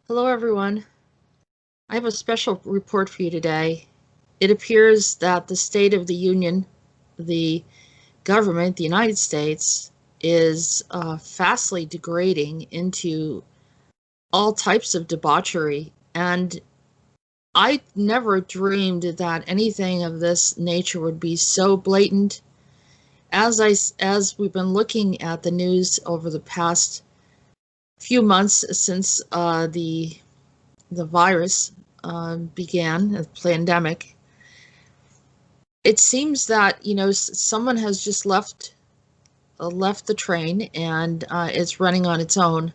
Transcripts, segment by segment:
Hello, everyone. I have a special report for you today. It appears that the State of the Union, the government, the United States, is fastly degrading into all types of debauchery. And I never dreamed that anything of this nature would be so blatant. As we've been looking at the news over the past few months since the virus began, the pandemic, it seems that someone has just left the train and it's running on its own.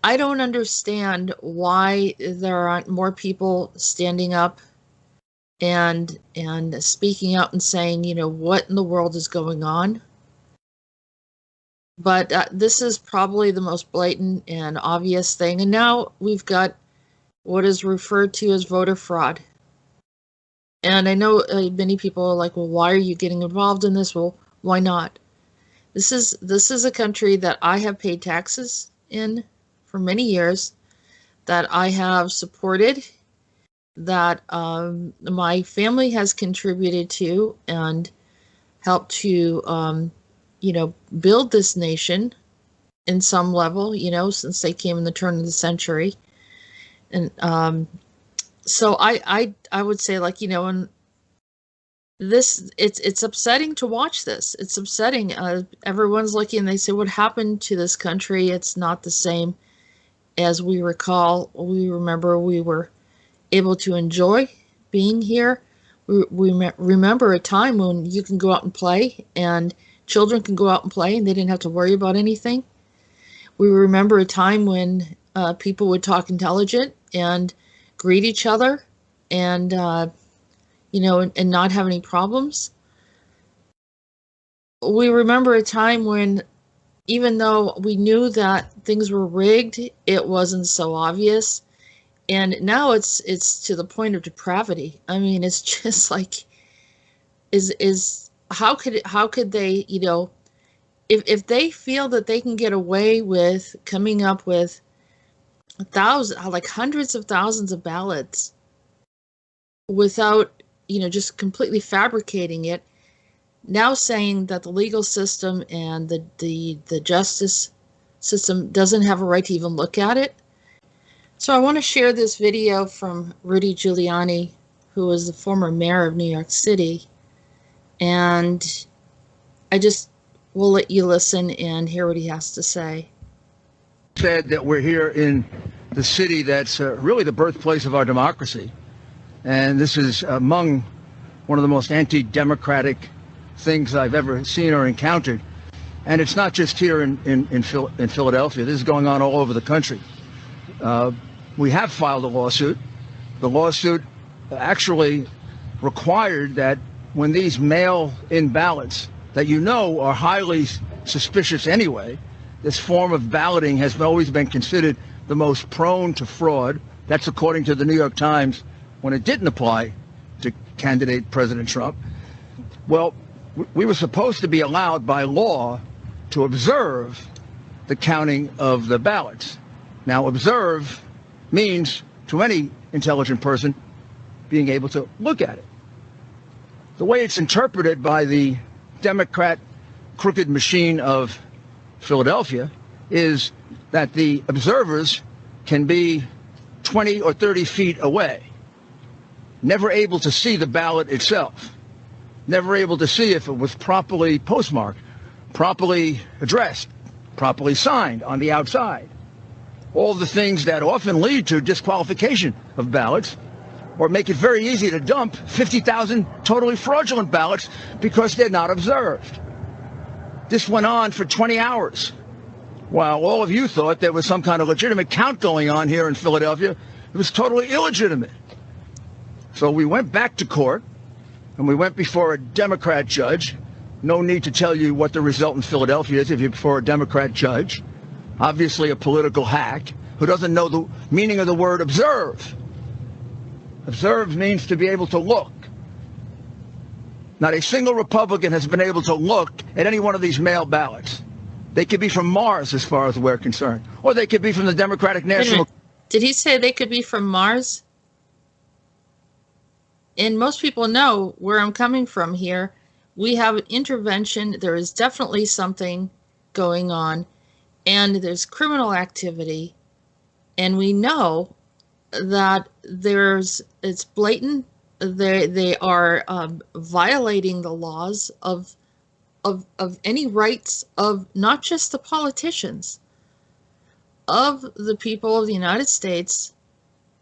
I don't understand why there aren't more people standing up and speaking out and saying, what in the world is going on. But this is probably the most blatant and obvious thing. And now we've got what is referred to as voter fraud. And I know many people are like, well, why are you getting involved in this? Well, why not? This is a country that I have paid taxes in for many years, that I have supported, that my family has contributed to and helped to, build this nation in some level, since they came in the turn of the century. And so I would say, and this, it's upsetting to watch this. It's upsetting. Everyone's looking and they say, what happened to this country? It's not the same as we recall. We remember we were able to enjoy being here. We remember a time when you can go out and play, and children can go out and play, and they didn't have to worry about anything. We remember a time when people would talk intelligent and greet each other and, and not have any problems. We remember a time when, even though we knew that things were rigged, it wasn't so obvious. And now it's to the point of depravity. I mean, it's just like, how could they, if they feel that they can get away with coming up with hundreds of thousands of ballots without, just completely fabricating it, now saying that the legal system and the justice system doesn't have a right to even look at it. So I want to share this video from Rudy Giuliani, who was the former mayor of New York City. And I just will let you listen and hear what he has to say. Said that we're here in the city that's really the birthplace of our democracy. And this is among one of the most anti-democratic things I've ever seen or encountered. And it's not just here in Philadelphia. This is going on all over the country. We have filed a lawsuit. The lawsuit actually required that when these mail-in ballots that are highly suspicious anyway, this form of balloting has always been considered the most prone to fraud. That's according to the New York Times when it didn't apply to candidate President Trump. Well, we were supposed to be allowed by law to observe the counting of the ballots. Now, observe means, to any intelligent person, being able to look at it. The way it's interpreted by the Democrat crooked machine of Philadelphia is that the observers can be 20 or 30 feet away, never able to see the ballot itself, never able to see if it was properly postmarked, properly addressed, properly signed on the outside. All the things that often lead to disqualification of ballots, or make it very easy to dump 50,000 totally fraudulent ballots because they're not observed. This went on for 20 hours. While all of you thought there was some kind of legitimate count going on here in Philadelphia, it was totally illegitimate. So we went back to court, and we went before a Democrat judge. No need to tell you what the result in Philadelphia is if you're before a Democrat judge. Obviously a political hack who doesn't know the meaning of the word observe. Observe means to be able to look. Not a single Republican has been able to look at any one of these mail ballots. They could be from Mars as far as we're concerned, or they could be from the Democratic National. Did he say they could be from Mars? And most people know where I'm coming from here. We have an intervention. There is definitely something going on, and there's criminal activity, and we know that it's blatant. They are violating the laws of any rights of not just the politicians, of the people of the United States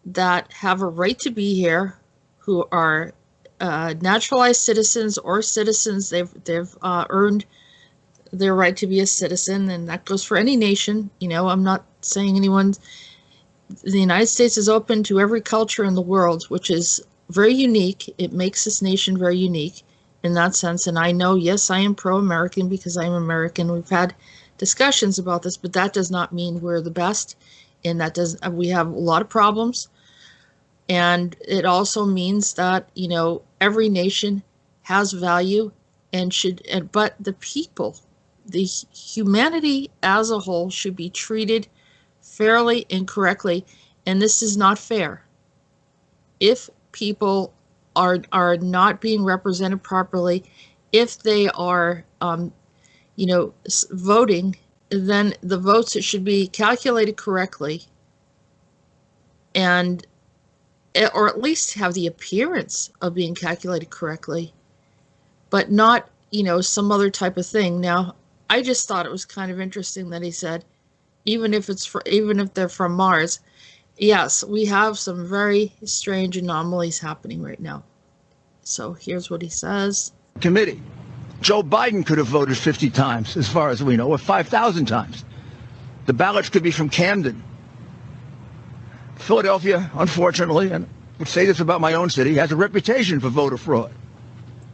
that have a right to be here, who are naturalized citizens or citizens. They've earned their right to be a citizen, and that goes for any nation. You know, I'm not saying the United States is open to every culture in the world, which is very unique. It makes this nation very unique in that sense. And I know, yes, I am pro-American because I'm American. We've had discussions about this, but that does not mean we're the best. And we have a lot of problems. And it also means that, you know, every nation has value but the people, the humanity as a whole should be treated fairly and correctly. And this is not fair. If people are not being represented properly, if they are, voting, then the votes should be calculated correctly, or at least have the appearance of being calculated correctly, but not, some other type of thing. Now, I just thought it was kind of interesting that he said, even if they're from Mars, yes, we have some very strange anomalies happening right now. So here's what he says. Committee. Joe Biden could have voted 50 times, as far as we know, or 5,000 times. The ballots could be from Camden. Philadelphia, unfortunately, and I would say this about my own city, has a reputation for voter fraud.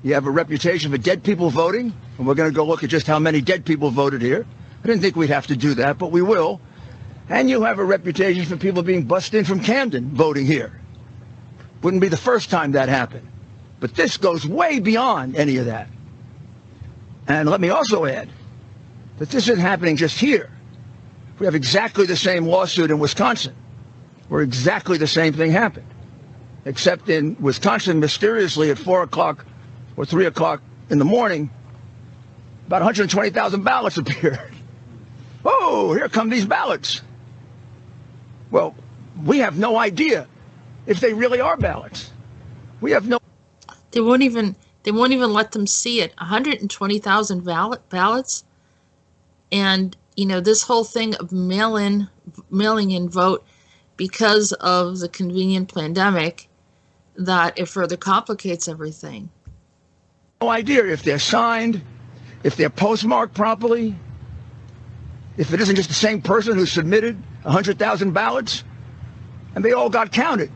You have a reputation for dead people voting, and we're going to go look at just how many dead people voted here. I didn't think we'd have to do that, but we will. And you have a reputation for people being bussed in from Camden voting here. Wouldn't be the first time that happened. But this goes way beyond any of that. And let me also add that this isn't happening just here. We have exactly the same lawsuit in Wisconsin, where exactly the same thing happened. Except in Wisconsin, mysteriously at 4 o'clock or 3 o'clock in the morning, about 120,000 ballots appeared. Oh, here come these ballots. Well, we have no idea if they really are ballots. We have no... They won't even let them see it. 120,000 ballots. And, this whole thing of mailing in vote, because of the convenient pandemic, that it further complicates everything. No idea if they're signed, if they're postmarked properly, if it isn't just the same person who submitted 100,000 ballots, and they all got counted.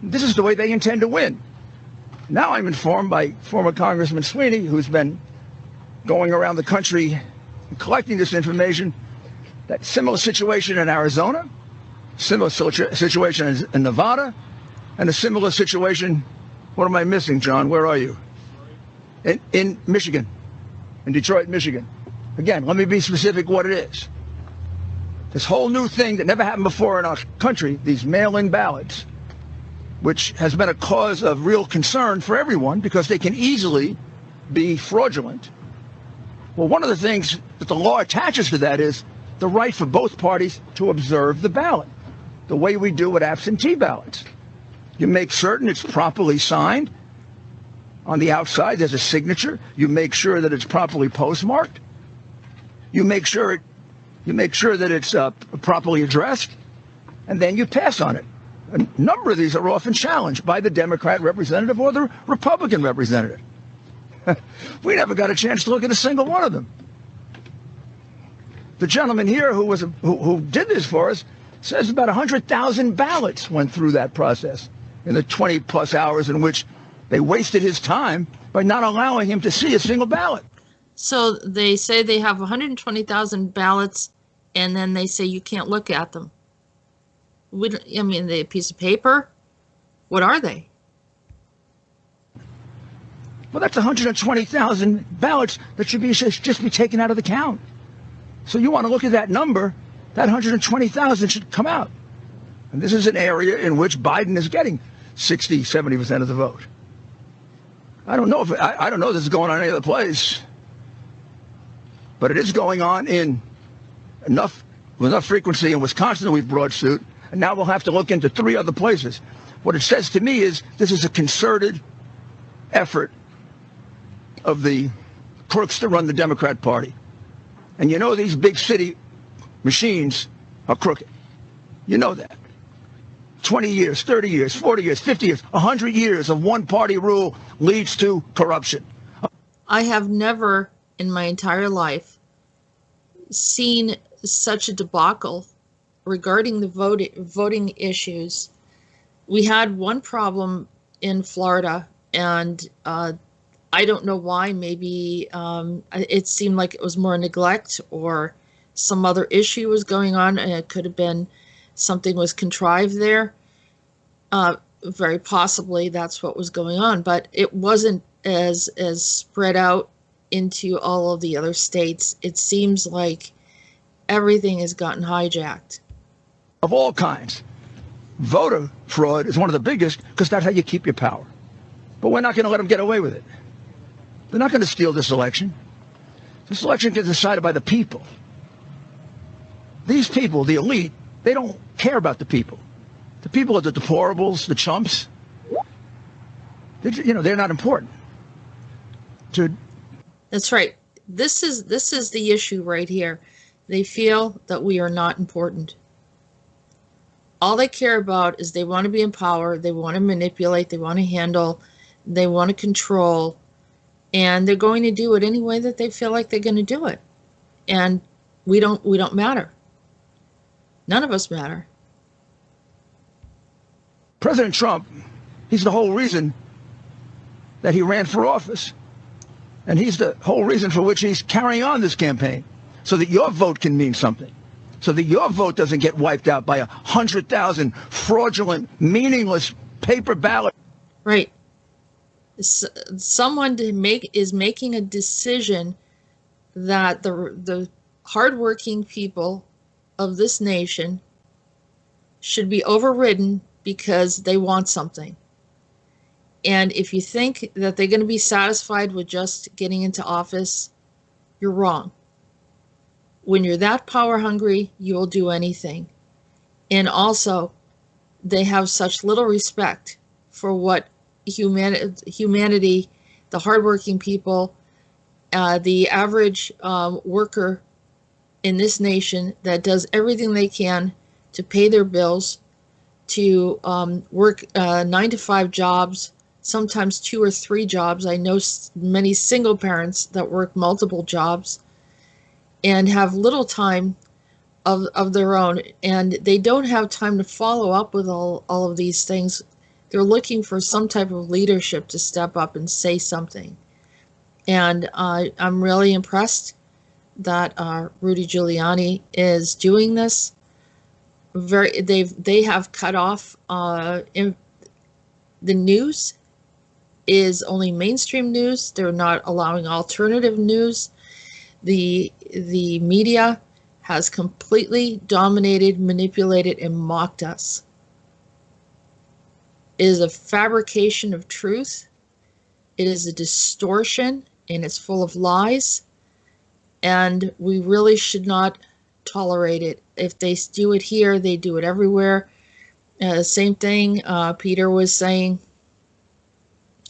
This is the way they intend to win. Now I'm informed by former Congressman Sweeney, who's been going around the country and collecting this information, that similar situation in Arizona, similar situation in Nevada, and a similar situation, what am I missing, John? Where are you? In Michigan, in Detroit, Michigan. Again, let me be specific what it is. This whole new thing that never happened before in our country, these mail-in ballots, which has been a cause of real concern for everyone because they can easily be fraudulent. Well, one of the things that the law attaches to that is the right for both parties to observe the ballot, the way we do with absentee ballots. You make certain it's properly signed. On the outside, there's a signature. You make sure that it's properly postmarked. You make sure that it's properly addressed, and then you pass on it. A number of these are often challenged by the Democrat representative or the Republican representative. We never got a chance to look at a single one of them. The gentleman here who did this for us says about 100,000 ballots went through that process in the 20-plus hours in which they wasted his time by not allowing him to see a single ballot. So they say they have 120,000 ballots, and then they say you can't look at them. They a piece of paper? What are they? Well, that's 120,000 ballots that should just be taken out of the count. So you want to look at that number That 120,000 should come out. And this is an area in which Biden is getting 60, 70% of the vote. I don't know if I don't know if this is going on any other place, but it is going on in enough frequency in Wisconsin. We've brought suit, and now we'll have to look into 3 other places. What it says to me is this is a concerted effort of the crooks to run the Democrat Party. And you know these big city machines are crooked. You know that. 20 years, 30 years, 40 years, 50 years, 100 years of one-party rule leads to corruption. I have never in my entire life seen such a debacle regarding the voting issues. We had one problem in Florida, and I don't know why. Maybe it seemed like it was more neglect or some other issue was going on, and it could have been something was contrived there. Very possibly that's what was going on, but it wasn't as spread out into all of the other states. It seems like everything has gotten hijacked. Of all kinds. Voter fraud is one of the biggest because that's how you keep your power. But we're not going to let them get away with it. They're not going to steal this election. This election gets decided by the people. These people, the elite, they don't care about the people. The people are the deplorables, the chumps. They're not important. That's right. This is the issue right here. They feel that we are not important. All they care about is they want to be in power, they want to manipulate, they want to handle, they want to control, and they're going to do it any way that they feel like they're going to do it. And we don't matter. None of us matter. President Trump, he's the whole reason that he ran for office. And he's the whole reason for which he's carrying on this campaign, so that your vote can mean something, so that your vote doesn't get wiped out by 100,000 fraudulent, meaningless paper ballots. Right. Someone is making a decision that the hardworking people of this nation should be overridden because they want something. And if you think that they're going to be satisfied with just getting into office, you're wrong. When you're that power hungry, you will do anything. And also, they have such little respect for what humanity, the hardworking people, the average worker in this nation that does everything they can to pay their bills, to work 9-to-5 jobs, sometimes 2 or 3 jobs. I know many single parents that work multiple jobs and have little time of their own, and they don't have time to follow up with all of these things. They're looking for some type of leadership to step up and say something. And I'm really impressed that Rudy Giuliani is doing this. They have cut off the news is only mainstream news. They're not allowing alternative news. The media has completely dominated, manipulated, and mocked us. It is a fabrication of truth. It is a distortion, and it's full of lies. And we really should not tolerate it. If they do it here, they do it everywhere. Same thing, Peter was saying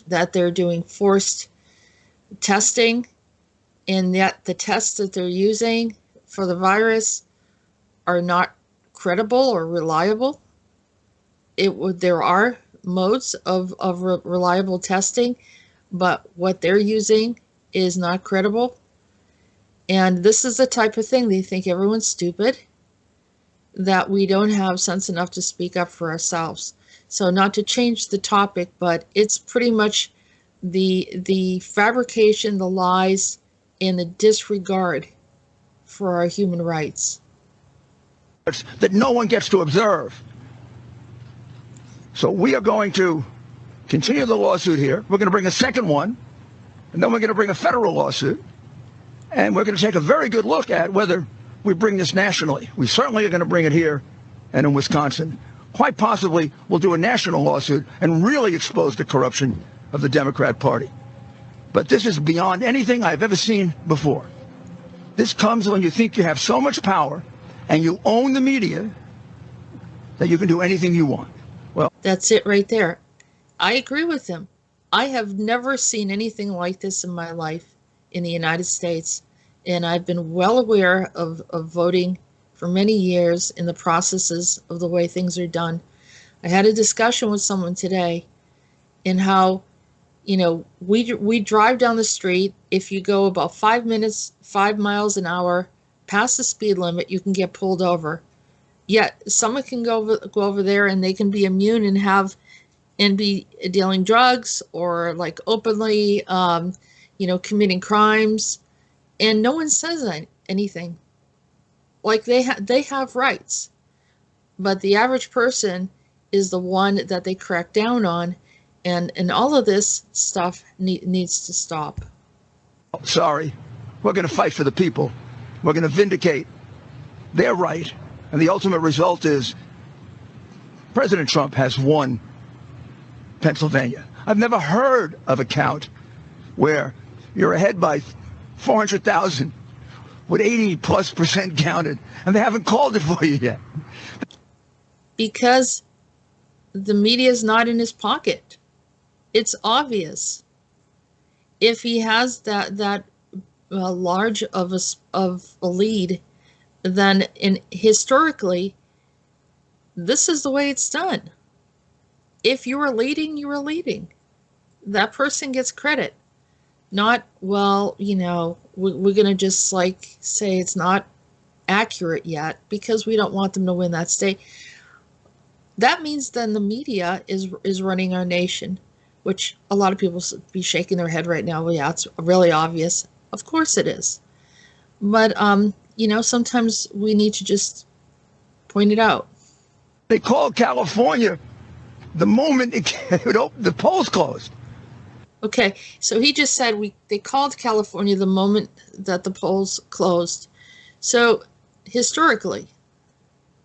that they're doing forced testing, and yet the tests that they're using for the virus are not credible or reliable. There are modes of reliable testing, but what they're using is not credible. And this is the type of thing they think everyone's stupid, that we don't have sense enough to speak up for ourselves. So not to change the topic, but it's pretty much the fabrication, the lies, and the disregard for our human rights. That no one gets to observe. So we are going to continue the lawsuit here. We're going to bring a second one, and then we're going to bring a federal lawsuit. And we're going to take a very good look at whether we bring this nationally. We certainly are going to bring it here and in Wisconsin. Quite possibly, we'll do a national lawsuit and really expose the corruption of the Democrat Party. But this is beyond anything I've ever seen before. This comes when you think you have so much power and you own the media that you can do anything you want. Well, that's it right there. I agree with him. I have never seen anything like this in my life in the United States, and I've been well aware of voting for many years in the processes of the way things are done. I had a discussion with someone today in how, you know, we drive down the street. If you go about 5 miles an hour past the speed limit, you can get pulled over. Yet someone can go over there and they can be immune and be dealing drugs or like openly, committing crimes, and no one says anything. Like they have rights, but the average person is the one that they crack down on, and all of this stuff needs to stop. Sorry, we're going to fight for the people. We're going to vindicate their right, and the ultimate result is President Trump has won Pennsylvania. I've never heard of a count where you're ahead by 400,000 with 80+% counted, and they haven't called it for you yet. Because the media is not in his pocket. It's obvious. If he has that large of a lead, then historically, this is the way it's done. If you were leading, you were leading. That person gets credit. Not, well, we're going to just like say it's not accurate yet because we don't want them to win that state. That means then the media is running our nation, which a lot of people be shaking their head right now. Well, yeah, it's really obvious. Of course it is. But, sometimes we need to just point it out. They called California the moment the polls closed. Okay, so he just said they called California the moment that the polls closed. So historically,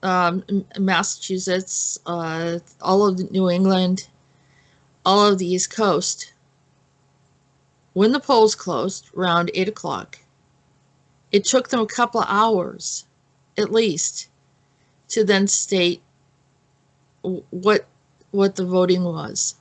Massachusetts, all of New England, all of the East Coast, when the polls closed around 8 o'clock, it took them a couple of hours, at least, to then state what the voting was.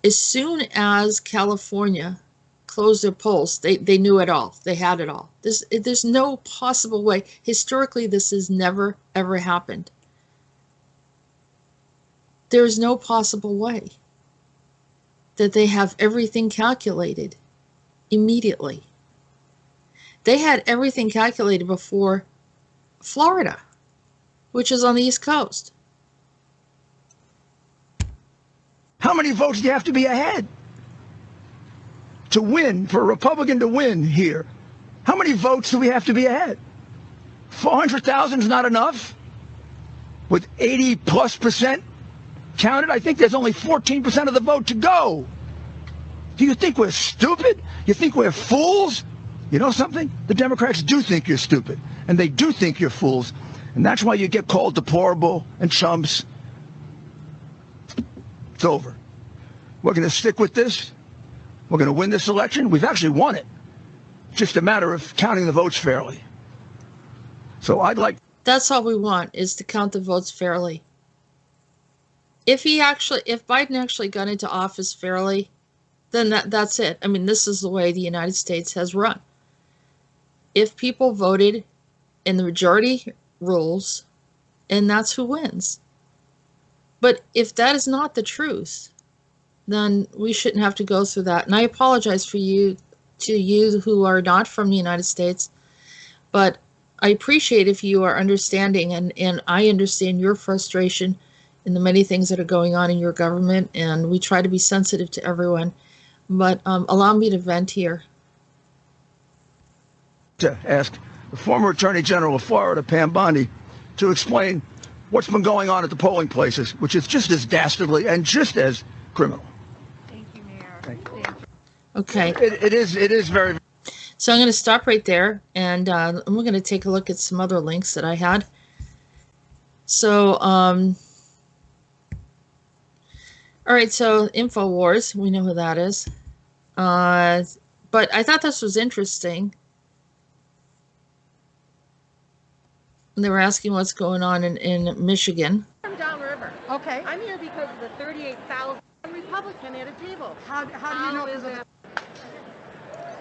As soon as California closed their polls, they knew it all. They had it all. There's no possible way. Historically, this has never, ever happened. There's no possible way that they have everything calculated immediately. They had everything calculated before Florida, which is on the East Coast. How many votes do you have to be ahead to win, for a Republican to win here? How many votes do we have to be ahead? 400,000 is not enough? With 80+% counted, I think there's only 14% of the vote to go. Do you think we're stupid? You think we're fools? You know something? The Democrats do think you're stupid, and they do think you're fools, and that's why you get called deplorable and chumps. It's over. We're going to stick with this. We're going to win this election. We've actually won it. It's just a matter of counting the votes fairly. So That's all we want, is to count the votes fairly. If Biden actually got into office fairly, then that's it. I mean, this is the way the United States has run. If people voted and the majority rules, and that's who wins. But if that is not the truth, then we shouldn't have to go through that. And I apologize to you who are not from the United States, but I appreciate if you are understanding, and I understand your frustration in the many things that are going on in your government, and we try to be sensitive to everyone. But allow me to vent here. To ask the former Attorney General of Florida, Pam Bondi, to explain what's been going on at the polling places, which is just as dastardly and just as criminal. Thank you, Mayor. Thank you. Okay. It is very. So I'm going to stop right there, and we're going to take a look at some other links that I had. So, all right, so InfoWars, we know who that is. But I thought this was interesting. They were asking what's going on in Michigan. I'm downriver. Okay. I'm here because of the 38,000 Republican at a table. How do you know is this? that?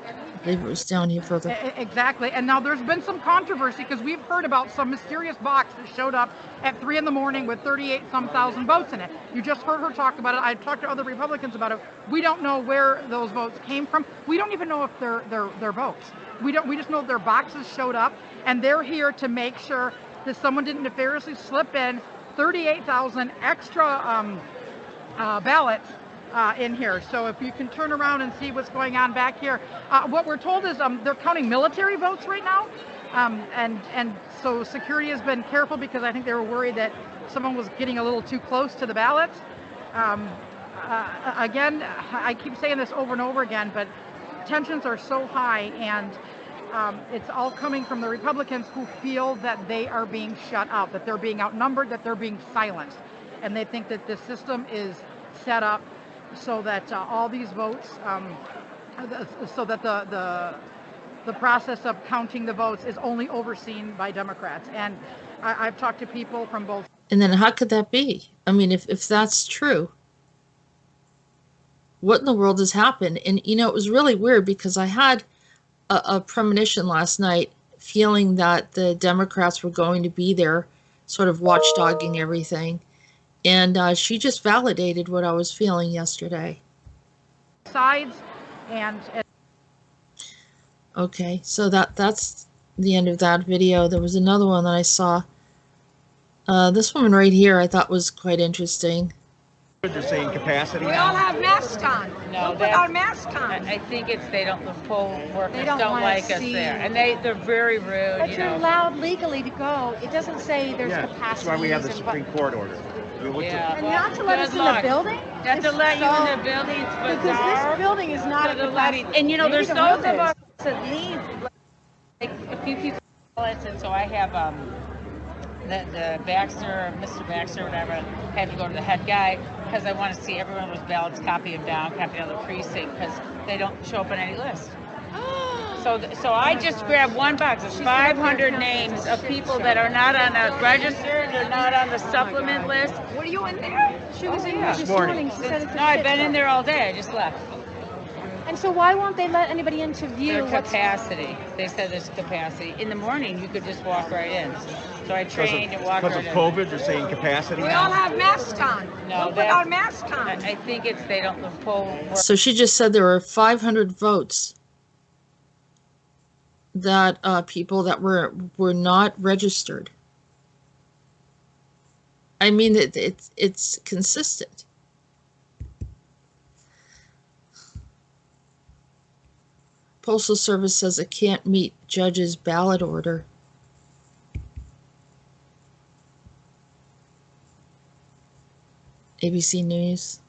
I believe it was down here further. Exactly. And now there's been some controversy because we've heard about some mysterious box that showed up at 3 in the morning with 38-some thousand votes in it. You just heard her talk about it. I've talked to other Republicans about it. We don't know where those votes came from. We don't even know if they're votes. We just know their boxes showed up, and they're here to make sure that someone didn't nefariously slip in 38,000 extra ballots in here. So if you can turn around and see what's going on back here. What we're told is they're counting military votes right now. And so security has been careful because I think they were worried that someone was getting a little too close to the ballots. Again, I keep saying this over and over again, but tensions are so high, and it's all coming from the Republicans who feel that they are being shut out, that they're being outnumbered, that they're being silenced. And they think that this system is set up so that all these votes, so that the process of counting the votes is only overseen by Democrats. And I've talked to people from both. And then how could that be? I mean, if that's true, what in the world has happened? And, you know, it was really weird because I had a premonition last night feeling that the Democrats were going to be there sort of watchdogging everything. And she just validated what I was feeling yesterday. Sides and okay, so that's the end of that video. There was another one that I saw. This woman right here I thought was quite interesting. They're saying capacity. We all have masks on. No, we'll put our masks on. I think it's the poll workers They don't don't like us see there, and they're very rude. But you you're know. allowed legally to go. It doesn't say there's Yeah, capacity. that's why we have the Supreme Court order. Yeah. And not to let us Good in the luck. building? Not to It's let you so- in the building. It's Because bizarre. this building is not a So to let capacity. it- And you know, Maybe there's the those room of us is. that leave, like a few people, and so I have the Baxter, Mr. Baxter, whatever, had to go to the head guy because I want to see every one of those ballots, copy them down, copy another precinct because they don't show up on any list. So I just grabbed one box. It's 500 names of people that are not on a registered, they're not on the supplement list. Were you in there? She was in here this morning. She said it's a No, I've shit been show. in there all day. I just left. And so why won't they let anybody in to view Their what's... capacity. They said there's capacity. In the morning, you could just walk right in. So I trained and walked Because right of in. COVID, they're saying capacity. We all have masks on. No, we'll put that- our masks on. I think it's the poll. So she just said there were 500 votes that people that were not registered. I mean, it's consistent. Postal Service says it can't meet judge's ballot order. ABC News.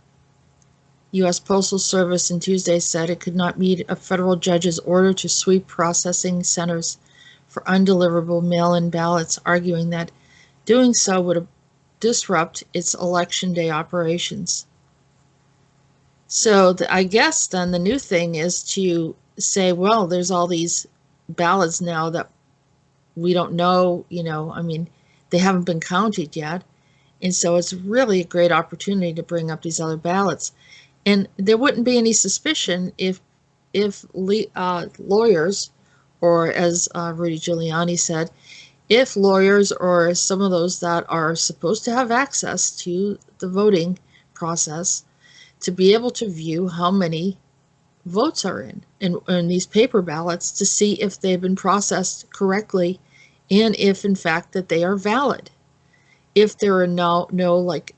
U.S. Postal Service on Tuesday said it could not meet a federal judge's order to sweep processing centers for undeliverable mail-in ballots, arguing that doing so would disrupt its election day operations. So I guess then the new thing is to say, well, there's all these ballots now that we don't know, you know, I mean, they haven't been counted yet. And so it's really a great opportunity to bring up these other ballots. And there wouldn't be any suspicion if lawyers, or as Rudy Giuliani said, if lawyers or some of those that are supposed to have access to the voting process to be able to view how many votes are in these paper ballots to see if they've been processed correctly and if in fact that they are valid. If there are no like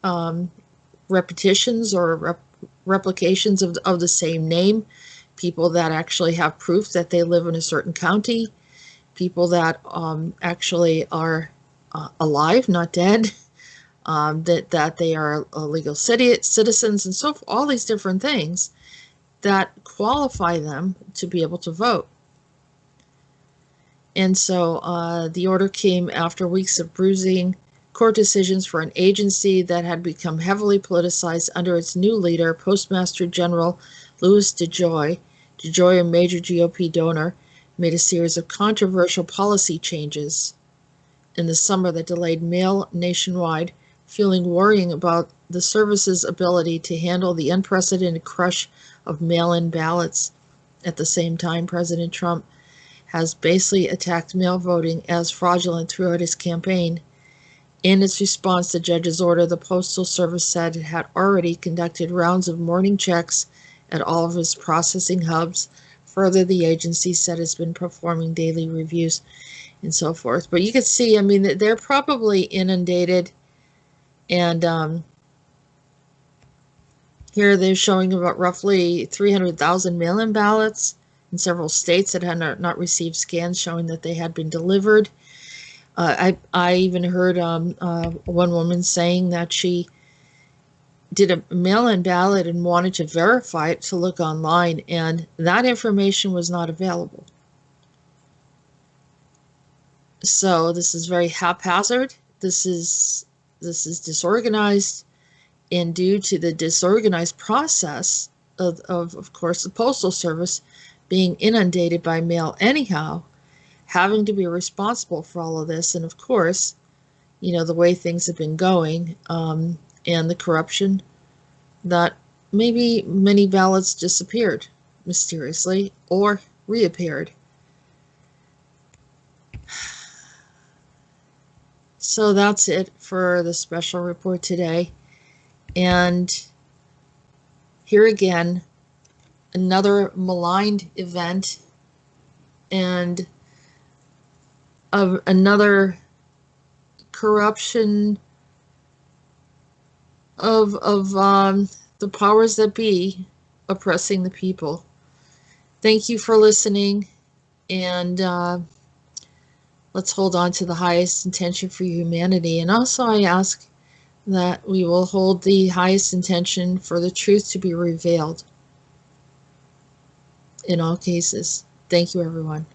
repetitions or replications of the same name, people that actually have proof that they live in a certain county, people that actually are alive, not dead, that they are legal citizens, and so forth, all these different things that qualify them to be able to vote. And so the order came after weeks of bruising court decisions for an agency that had become heavily politicized under its new leader, Postmaster General Louis DeJoy. DeJoy, a major GOP donor, made a series of controversial policy changes in the summer that delayed mail nationwide, fueling worrying about the service's ability to handle the unprecedented crush of mail-in ballots. At the same time, President Trump has basically attacked mail voting as fraudulent throughout his campaign. In its response to the judge's order, the Postal Service said it had already conducted rounds of morning checks at all of its processing hubs. Further, the agency said it's been performing daily reviews and so forth. But you can see, I mean, they're probably inundated. And here they're showing about roughly 300,000 mail-in ballots in several states that had not received scans showing that they had been delivered. I even heard one woman saying that she did a mail-in ballot and wanted to verify it to look online, and that information was not available. So this is very haphazard. This is disorganized, and due to the disorganized process of course, the Postal Service being inundated by mail anyhow, having to be responsible for all of this, and of course, you know, the way things have been going, and the corruption, that maybe many ballots disappeared mysteriously or reappeared. So that's it for the special report today. And here again, another maligned event and of another corruption of the powers that be oppressing the people. Thank you for listening, and let's hold on to the highest intention for humanity. And also I ask that we will hold the highest intention for the truth to be revealed in all cases. Thank you, everyone.